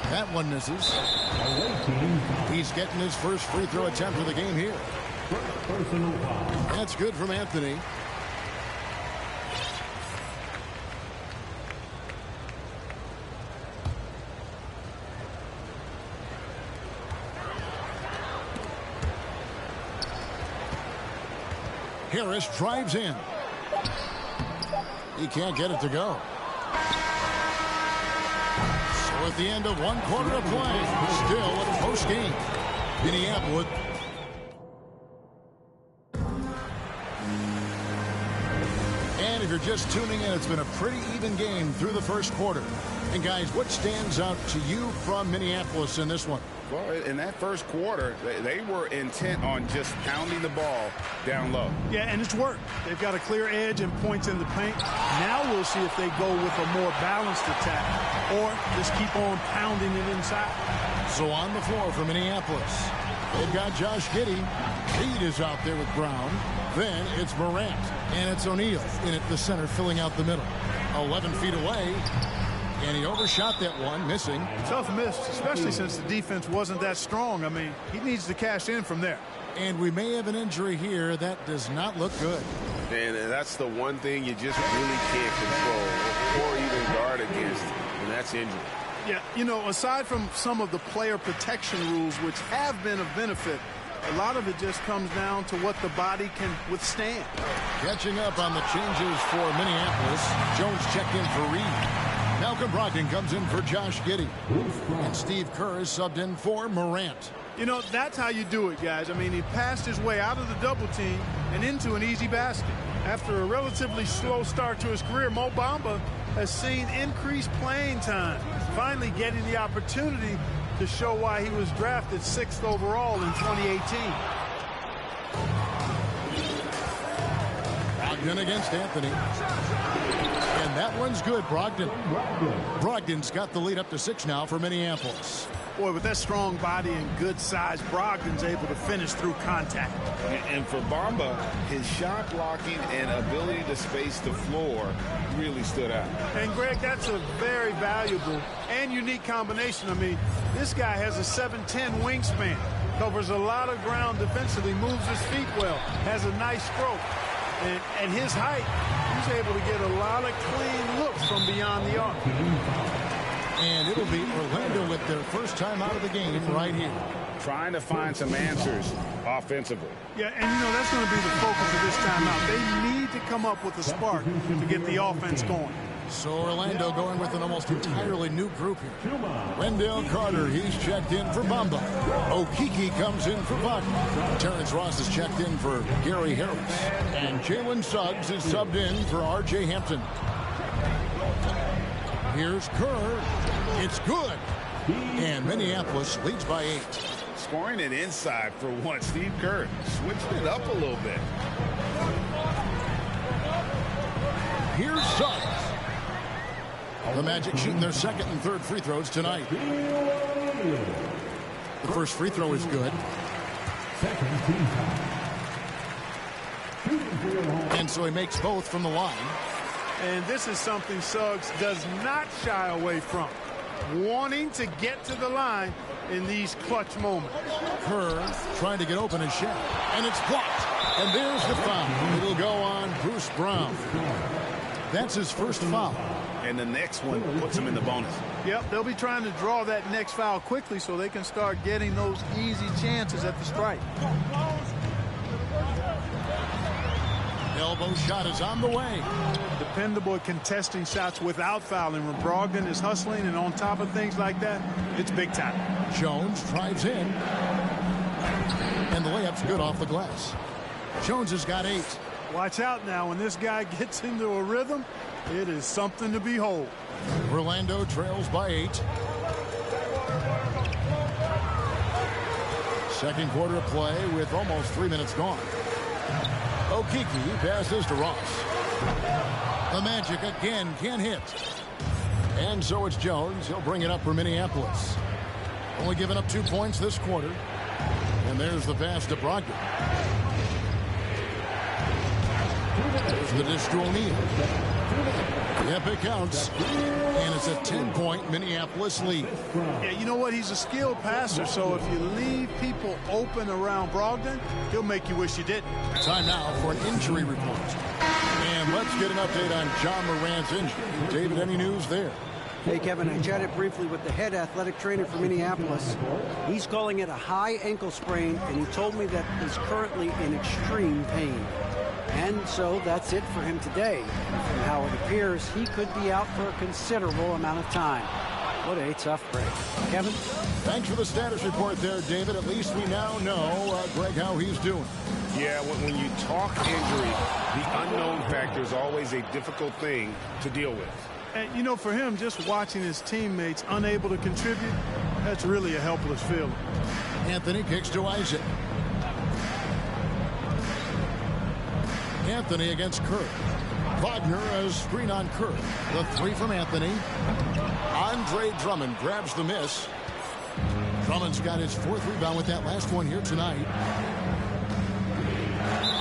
That one misses. He's getting his first free throw attempt of the game here. That's good from Anthony. Harris drives in. He can't get it to go. So at the end of 1 quarter of play, still a close game. Minneapolis. And if you're just tuning in, it's been a pretty even game through the first quarter. And guys, what stands out to you from Minneapolis in this one? Well, in that first quarter, they were intent on just pounding the ball down low. Yeah, and it's worked. They've got a clear edge and points in the paint. Now we'll see if they go with a more balanced attack or just keep on pounding it inside. So on the floor for Minneapolis, they've got Josh Giddey. Reed is out there with Brown. Then it's Morant, and it's O'Neal in at the center, filling out the middle. 11 feet away. And he overshot that one, missing. Tough miss, especially since the defense wasn't that strong. I mean, he needs to cash in from there. And we may have an injury here that does not look good. And that's the one thing you just really can't control or even guard against, and that's injury. Yeah, you know, aside from some of the player protection rules, which have been of benefit, a lot of it just comes down to what the body can withstand. Catching up on the changes for Minneapolis, Jones checked in for Reed. Malcolm Brogdon comes in for Josh Giddey. And Steve Kerr is subbed in for Morant. You know, that's how you do it, guys. I mean, he passed his way out of the double team and into an easy basket. After a relatively slow start to his career, Mo Bamba has seen increased playing time, finally getting the opportunity to show why he was drafted 6th overall in 2018. Brogdon against Anthony. And that one's good, Brogdon. Brogdon's got the lead up to 6 now for Minneapolis. Boy, with that strong body and good size, Brogdon's able to finish through contact. And for Bamba, his shot blocking and ability to space the floor really stood out. And, Greg, that's a very valuable and unique combination. I mean, this guy has a 7'10" wingspan, covers a lot of ground defensively, moves his feet well, has a nice stroke. And his height, he's able to get a lot of clean looks from beyond the arc. And it'll be Orlando with their first time out of the game right here. Trying to find some answers offensively. Yeah, and you know, that's going to be the focus of this timeout. They need to come up with a spark to get the offense going. So Orlando going with an almost entirely new group here. Wendell Carter, he's checked in for Bamba. Okiki comes in for Buck. Terrence Ross is checked in for Gary Harris. And Jalen Suggs is subbed in for R.J. Hampton. Here's Kerr. It's good. And Minneapolis leads by 8. Scoring it inside for once. Steve Kerr switched it up a little bit. Here's Suggs. The Magic shooting their second and third free throws tonight. The first free throw is good. And so he makes both from the line. And this is something Suggs does not shy away from. Wanting to get to the line in these clutch moments. Kerr trying to get open his shot. And it's blocked. And there's the foul. It'll go on Bruce Brown. That's his first foul. And the next one puts him in the bonus. Yep, they'll be trying to draw that next foul quickly so they can start getting those easy chances at the strike. Elbow shot is on the way. Dependable at contesting shots without fouling. When Brogdon is hustling and on top of things like that, it's big time. Jones drives in. And the layup's good off the glass. Jones has got 8. Watch out now. When this guy gets into a rhythm, it is something to behold. Orlando trails by 8. Second quarter of play with almost 3 minutes gone. Okiki passes to Ross. The Magic again can't hit. And so it's Jones. He'll bring it up for Minneapolis. Only giving up 2 points this quarter. And there's the pass to Brogdon. There's the dish to O'Neal. Yep, it counts. And it's a 10-point Minneapolis lead. Yeah, you know what? He's a skilled passer, so if you leave people open around Brogdon, he'll make you wish you didn't. Time now for an injury report. And let's get an update on John Morant's injury. David, any news there? Hey, Kevin, I chatted briefly with the head athletic trainer for Minneapolis. He's calling it a high ankle sprain, and he told me that he's currently in extreme pain. And so that's it for him today. From how it appears, he could be out for a considerable amount of time. What a tough break. Kevin? Thanks for the status report there, David. At least we now know, Greg, how he's doing. Yeah, when you talk injury, the unknown factor is always a difficult thing to deal with. And, you know, for him, just watching his teammates unable to contribute, that's really a helpless feeling. Anthony kicks to Isaac. Anthony against Kerr. Wagner a screen on Kerr. The three from Anthony. Andre Drummond grabs the miss. Drummond's got his fourth rebound with that last one here tonight.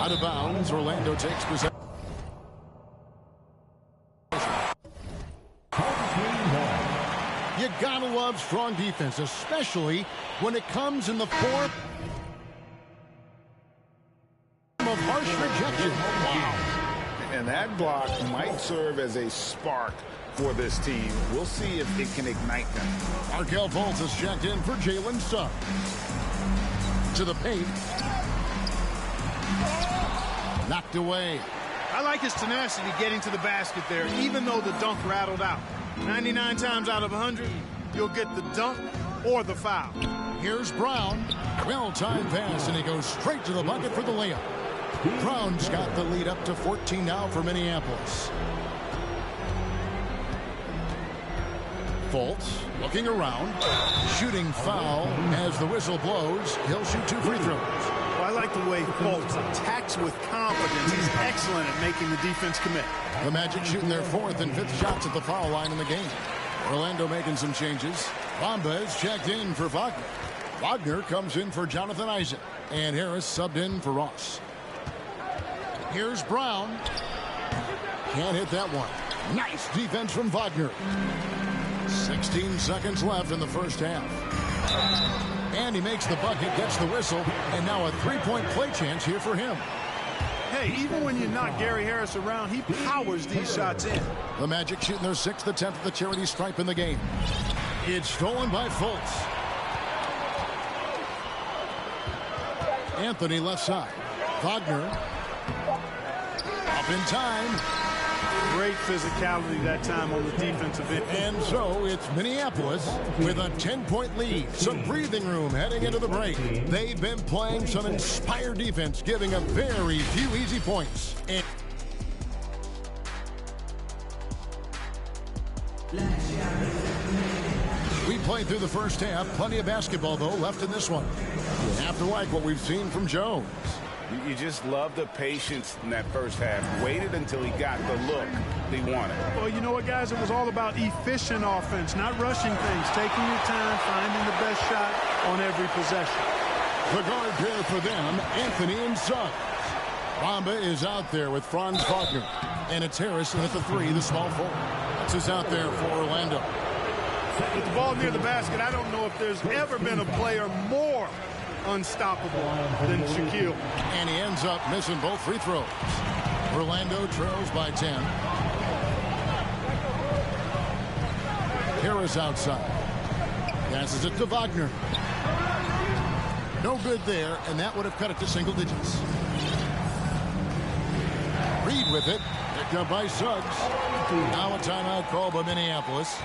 Out of bounds, Orlando takes possession. You gotta love strong defense, especially when it comes in the form of harsh rejection. Wow. And that block might serve as a spark for this team. We'll see if it can ignite them. Markel Fultz is checked in for Jalen Suggs. To the paint. Knocked away. I like his tenacity getting to the basket there, even though the dunk rattled out. 99 times out of 100, you'll get the dunk or the foul. Here's Brown. Well-timed pass, and he goes straight to the bucket for the layup. Brown's got the lead up to 14 now for Minneapolis. Fultz looking around. Shooting foul as the whistle blows. He'll shoot 2 free throws. Well, I like the way Fultz attacks with confidence. He's excellent at making the defense commit. The Magic shooting their 4th and 5th shots at the foul line in the game. Orlando making some changes. Bamba is checked in for Wagner. Wagner comes in for Jonathan Isaac. And Harris subbed in for Ross. Here's Brown. Can't hit that one. Nice defense from Wagner. 16 seconds left in the first half. And he makes the bucket, gets the whistle, and now a 3-point play chance here for him. Hey, even when you're not Gary Harris around, he powers these shots in. The Magic shooting their 6th attempt at the charity stripe in the game. It's stolen by Fultz. Anthony left side. Wagner. Up in time. Great physicality that time on the defensive end. And so it's Minneapolis with a 10-point lead. Some breathing room heading into the break. They've been playing some inspired defense, giving up very few easy points. And we played through the first half. Plenty of basketball, though, left in this one. You have to like what we've seen from Jones. You just love the patience in that first half. Waited until he got the look he wanted. Well, you know what, guys? It was all about efficient offense, not rushing things, taking your time, finding the best shot on every possession. The guard pair for them, Anthony and Suggs. Bamba is out there with Franz Wagner. And it's Harrison at the 3, the small forward. That's who's out there for Orlando. With the ball near the basket, I don't know if there's ever been a player more unstoppable than Shaquille. And he ends up missing both free throws. Orlando trails by 10. Harris outside. Passes it to Wagner. No good there, and that would have cut it to single digits. Reed with it. Picked up by Suggs. Now a timeout call by Minneapolis.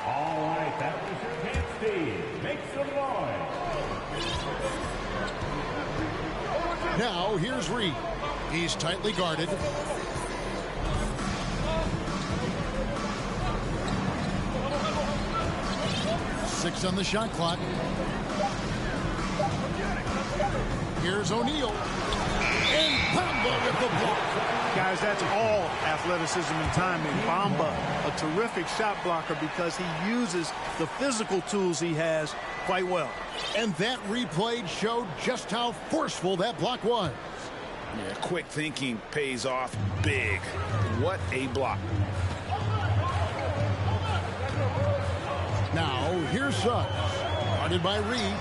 All right, that was your chance, Steve. Make some noise. Now here's Reed. He's tightly guarded. Six on the shot clock. Here's O'Neal. And Bamba Bamba with the block. Guys, that's all athleticism and timing. Bamba, a terrific shot blocker because he uses the physical tools he has quite well. And that replay showed just how forceful that block was. Yeah, quick thinking pays off big. What a block. Now, here's Suggs. Guarded by Reed.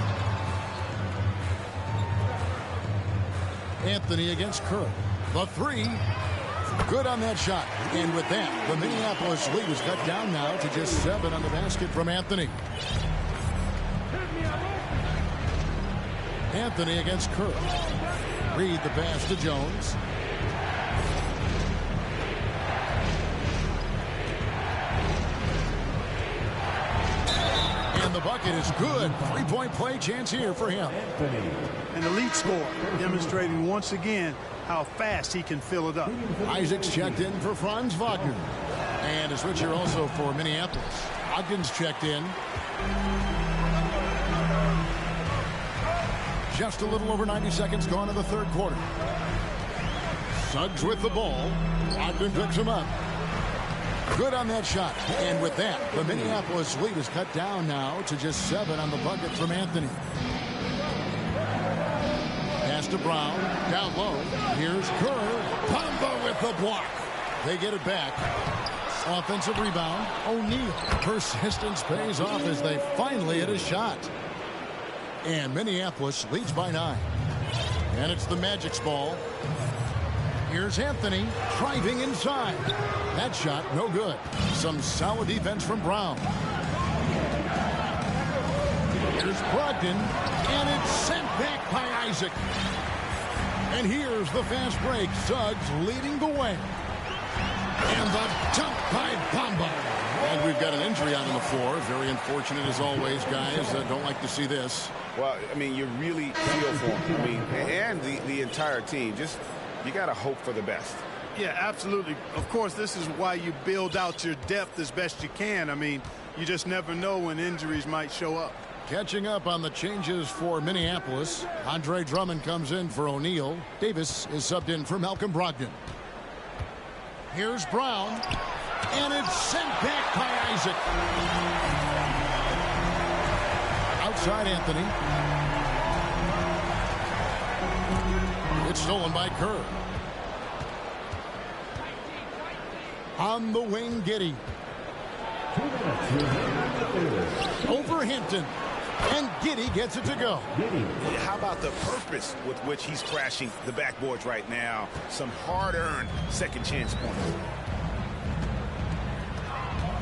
Anthony against Kerr. The three. Good on that shot. And with that, the Minneapolis lead is cut down now to just 7 on the basket from Anthony. Anthony against Kerr. Reed the pass to Jones. And the bucket is good. 3-point play chance here for him. An elite score, demonstrating once again how fast he can fill it up. Isaac's checked in for Franz Wagner. And a switch here also for Minneapolis. Ogden's checked in. Just a little over 90 seconds gone in the third quarter. Suggs with the ball. Ogden picks him up. Good on that shot. And with that, the Minneapolis lead is cut down now to just 7 on the bucket from Anthony. Pass to Brown. Down low. Here's Kerr. Bamba with the block. They get it back. Offensive rebound. O'Neal. Persistence pays off as they finally hit a shot. And Minneapolis leads by 9. And it's the Magic's ball. Here's Anthony driving inside. That shot no good. Some solid defense from Brown. Here's Brogdon. And it's sent back by Isaac. And here's the fast break. Suggs leading the way. And the dunk by Bamba. And we've got an injury out on the floor. Very unfortunate as always, guys. Don't like to see this. Well, I mean, you really feel for him. I mean, and the entire team. Just, you got to hope for the best. Yeah, absolutely. Of course, this is why you build out your depth as best you can. I mean, you just never know when injuries might show up. Catching up on the changes for Minneapolis. Andre Drummond comes in for O'Neal. Davis is subbed in for Malcolm Brogdon. Here's Brown. And it's sent back by Isaac. Outside Anthony. It's stolen by Kerr. On the wing, Giddey. Over Hinton. And Giddey gets it to go. How about the purpose with which he's crashing the backboards right now? Some hard-earned second chance points.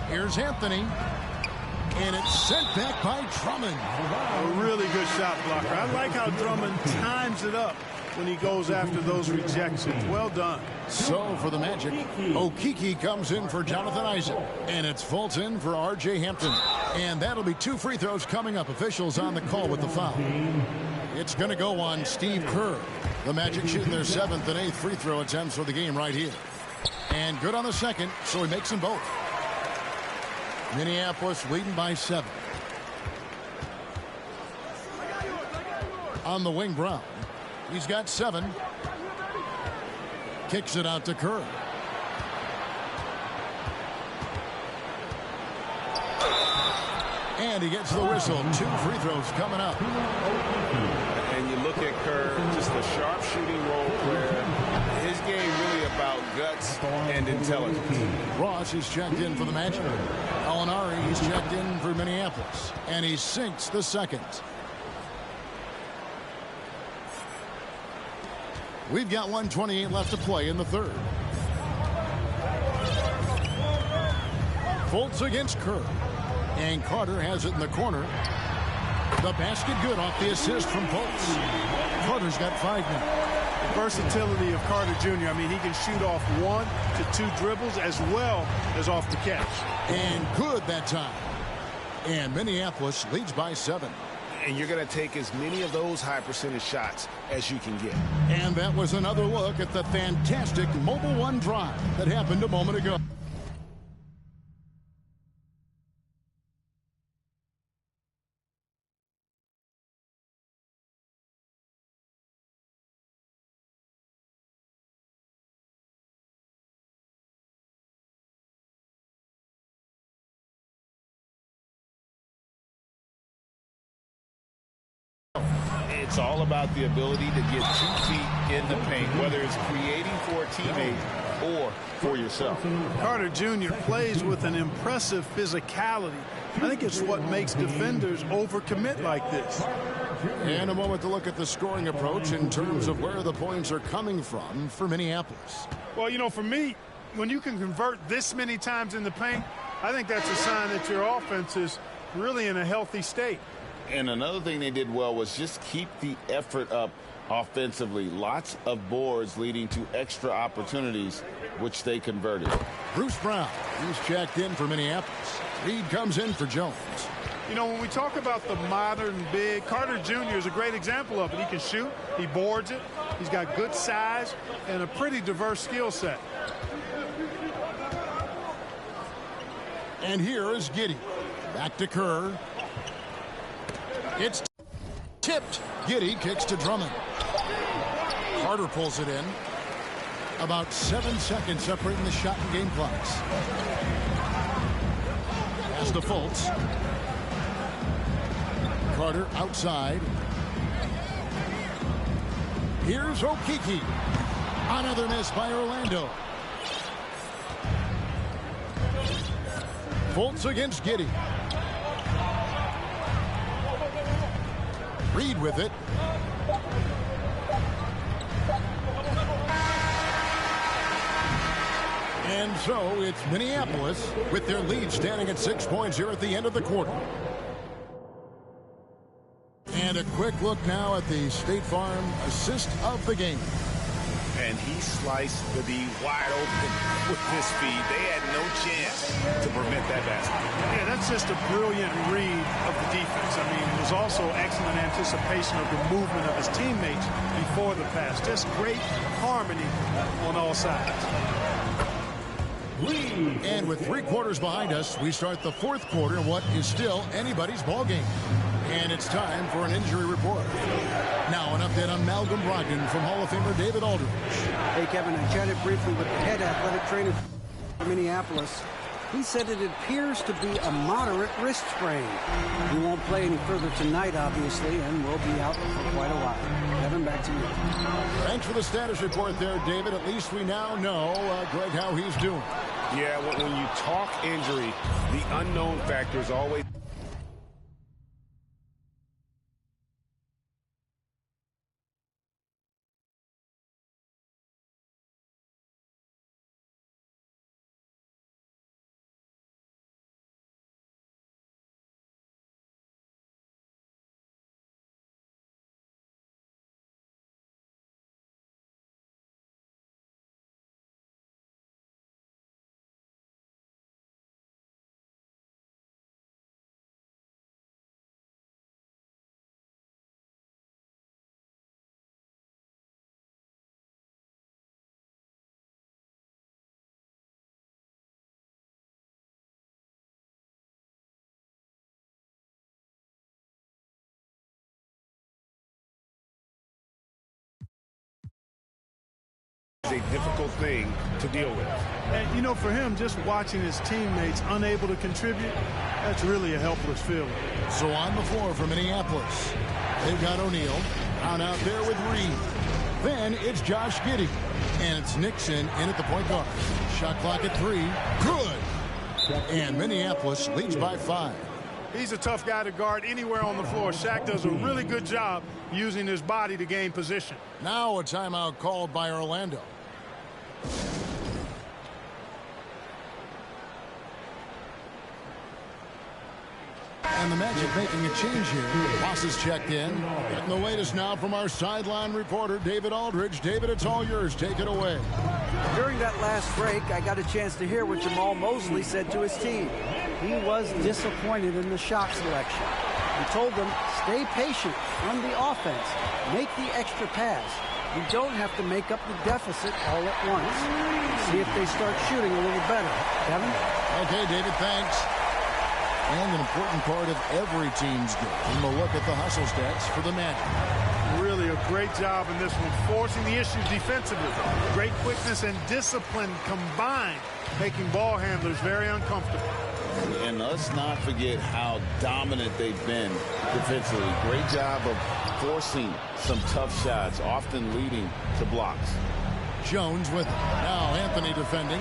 Here's Anthony. And it's sent back by Drummond. A really good shot blocker. I like how Drummond times it up when he goes after those rejections. Well done. So for the Magic, Okoi comes in for Jonathan Isaac. And it's Fulton for R.J. Hampton. And that'll be 2 free throws coming up. Officials on the call with the foul. It's going to go on Steve Kerr. The Magic shooting their 7th and 8th free throw attempts for the game right here. And good on the second, so he makes them both. Minneapolis leading by 7. On the wing, Brown. He's got 7. Kicks it out to Kerr. And he gets the whistle. 2 free throws coming up. And you look at Kerr, just a sharp shooting role player. His game really about guts and intelligence. Ross is checked in for the Magic. Alinari is checked in for Minneapolis. And he sinks the second. We've got 1:28 left to play in the third. Fultz against Kerr. And Carter has it in the corner. The basket good off the assist from Fultz. Carter's got 5 now. The versatility of Carter Jr. I mean, he can shoot off 1 to 2 dribbles as well as off the catch. And good that time. And Minneapolis leads by 7. And you're going to take as many of those high percentage shots as you can get. And that was another look at the fantastic Mobile One drive that happened a moment ago. It's all about the ability to get 2 feet in the paint, whether it's creating for a teammate or for yourself. Carter Jr. plays with an impressive physicality. I think it's what makes defenders overcommit like this. And a moment to look at the scoring approach in terms of where the points are coming from for Minneapolis. Well, you know, for me, when you can convert this many times in the paint, I think that's a sign that your offense is really in a healthy state. And another thing they did well was just keep the effort up offensively. Lots of boards leading to extra opportunities, which they converted. Bruce Brown, he's checked in for Minneapolis. Reed comes in for Jones. You know, when we talk about the modern big, Carter Jr. is a great example of it. He can shoot, he boards it, he's got good size, and a pretty diverse skill set. And here is Giddey. Back to Kerr. It's tipped. Giddey kicks to Drummond. Carter pulls it in. About 7 seconds separating the shot and game clocks. Pass to Fultz. Carter outside. Here's Okoi. Another miss by Orlando. Fultz against Giddey. Reed with it. And so it's Minneapolis with their lead standing at 6 points here at the end of the quarter. And a quick look now at the State Farm assist of the game. And he sliced the D wide open with this feed. They had no chance to prevent that basket. Yeah, that's just a brilliant read of the defense. I mean, it was also excellent anticipation of the movement of his teammates before the pass. Just great harmony on all sides. And with 3 quarters behind us, we start the 4th quarter in what is still anybody's ball game. And it's time for an injury report. Now an update on Malcolm Brogdon from Hall of Famer David Aldridge. Hey, Kevin, I chatted briefly with the head athletic trainer for Minneapolis. He said it appears to be a moderate wrist sprain. He won't play any further tonight, obviously, and will be out for quite a while. Kevin, back to you. Thanks for the status report there, David. At least we now know, Greg, how he's doing. Yeah, when you talk injury, the unknown factor is always... a difficult thing to deal with. And, you know, for him, just watching his teammates unable to contribute, that's really a helpless feeling. So on the floor for Minneapolis, they've got O'Neal out there with Reed. Then it's Josh Giddey. And it's Nixon in at the point guard. Shot clock at 3. Good. And Minneapolis leads by 5. He's a tough guy to guard anywhere on the floor. Shaq does a really good job using his body to gain position. Now a timeout called by Orlando. And the Magic making a change here. Boss is checked in. Getting the latest now from our sideline reporter, David Aldridge. David, it's all yours. Take it away. During that last break, I got a chance to hear what Jamal Mosley said to his team. He was disappointed in the shot selection. He told them, stay patient, run the offense, make the extra pass. You don't have to make up the deficit all at once. See if they start shooting a little better. Kevin? Okay, David, thanks. And an important part of every team's game. We'll look at the hustle stats for the Magic. Really a great job in this one, forcing the issues defensively. Great quickness and discipline combined, making ball handlers very uncomfortable. And let's not forget how dominant they've been defensively. Great job of forcing some tough shots, often leading to blocks. Jones with it. Now Anthony defending.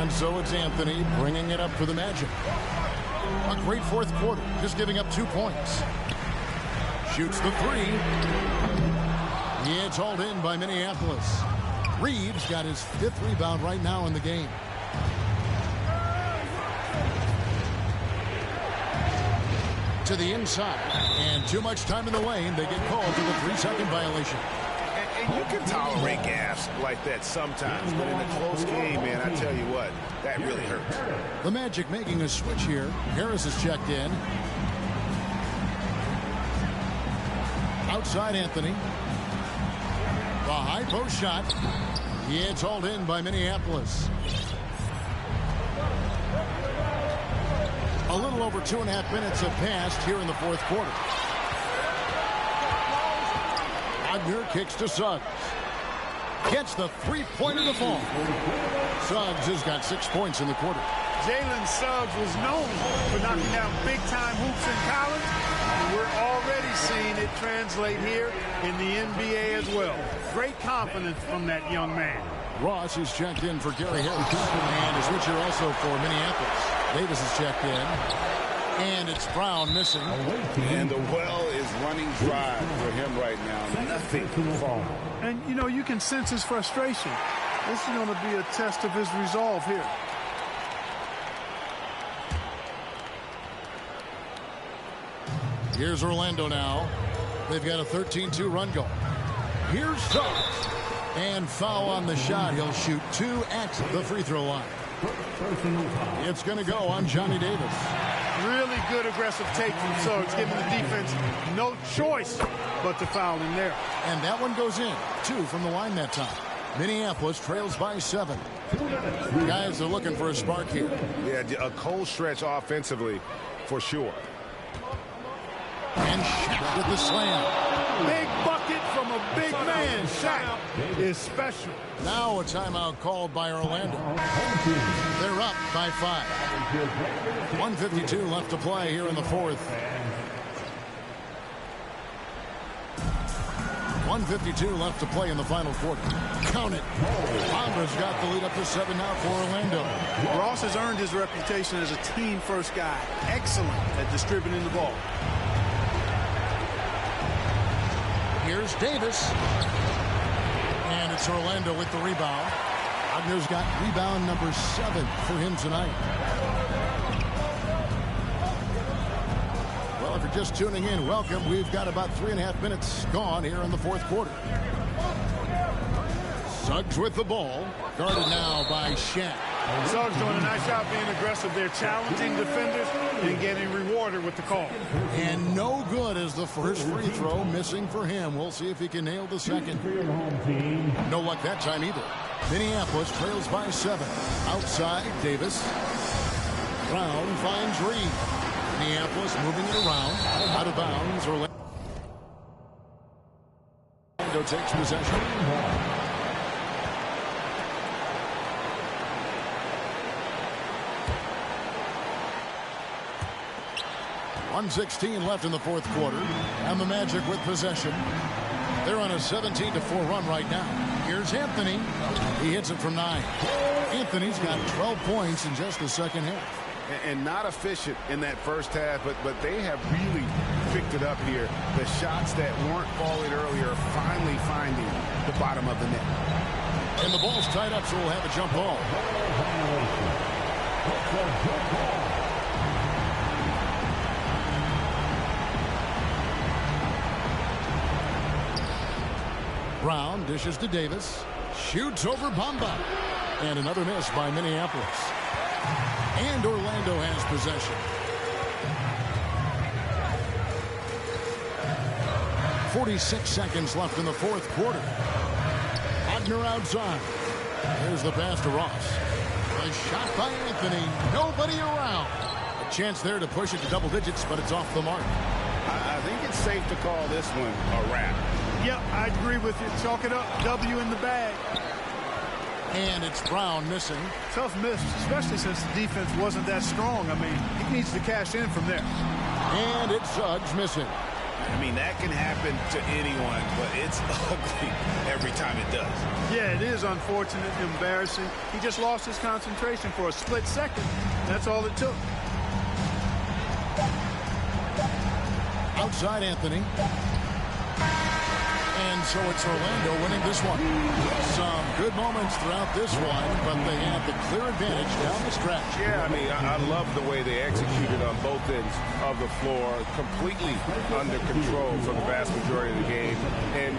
And so it's Anthony bringing it up for the Magic. A great fourth quarter, just giving up 2 points. Shoots the three. It's hauled in by Minneapolis. Reeves got his 5th rebound right now in the game. To the inside. And too much time in the lane. They get called for the 3-second violation. And you can tolerate gas like that sometimes, but in a close game, man, I tell you what, that really hurts. The Magic making a switch here. Harris is checked in. Outside Anthony. The high post shot. It's hauled in by Minneapolis. A little over 2.5 minutes have passed here in the fourth quarter. Wagner kicks to Suggs. Gets the three-pointer to fall. Suggs has got 6 points in the quarter. Jalen Suggs was known for knocking down big-time hoops in college. And we're already seeing it translate here in the NBA as well. Great confidence from that young man. Ross is checked in for Gary Harris. And a switcher also for Minneapolis. Davis is checked in. And it's Brown missing. And the well is running dry for him right now. Nothing can fall. And, you know, you can sense his frustration. This is going to be a test of his resolve here. Here's Orlando now. They've got a 13-2 run going. Here's Suggs. And foul on the shot. He'll shoot 2 at the free throw line. It's going to go on Johnny Davis. Really good aggressive take from Suggs, giving the defense no choice but to foul him there. And that one goes in. 2 from the line that time. Minneapolis trails by 7. Guys are looking for a spark here. Yeah, a cold stretch offensively for sure. And Shaq with the slam. Big bucket from a big man. Shaq is special. Now a timeout called by Orlando. They're up by 5. 1:52 left to play here in the fourth. 1:52 left to play in the final quarter. Count it. Bomber's got the lead up to 7 now for Orlando. Ross has earned his reputation as a team-first guy. Excellent at distributing the ball. Here's Davis. And it's Orlando with the rebound. Wagner's got rebound number 7 for him tonight. Well, if you're just tuning in, welcome. We've got about 3.5 minutes gone here in the fourth quarter. Suggs with the ball. Guarded now by Shaq. Suggs doing a nice job being aggressive. They're challenging defenders and getting rewarded with the call. And no good as the first free throw missing for him. We'll see if he can nail the second. No luck that time either. Minneapolis trails by 7. Outside, Davis. Brown finds Reed. Minneapolis moving it around. Out of bounds. Orlando takes possession. 1:16 left in the fourth quarter, and the Magic with possession. They're on a 17-4 run right now. Here's Anthony. He hits it from 9. Anthony's got 12 points in just the second half. And not efficient in that first half, but they have really picked it up here. The shots that weren't falling earlier are finally finding the bottom of the net. And the ball's tied up, so we'll have a jump ball. Brown dishes to Davis. Shoots over Bamba. And another miss by Minneapolis. And Orlando has possession. 46 seconds left in the fourth quarter. Wagner outside. There's the pass to Ross. A shot by Anthony. Nobody around. A chance there to push it to double digits, but it's off the mark. I think it's safe to call this one a wrap. Yep, I agree with you. Chalk it up. W in the bag. And it's Brown missing. Tough miss, especially since the defense wasn't that strong. I mean, he needs to cash in from there. And it's Suggs missing. I mean, that can happen to anyone, but it's ugly every time it does. Yeah, it is unfortunate, embarrassing. He just lost his concentration for a split second. That's all it took. Outside Anthony. And so it's Orlando winning this one. Some good moments throughout this one, but they have the clear advantage down the stretch. Yeah, I mean, I love the way they executed on both ends of the floor, completely under control for the vast majority of the game. And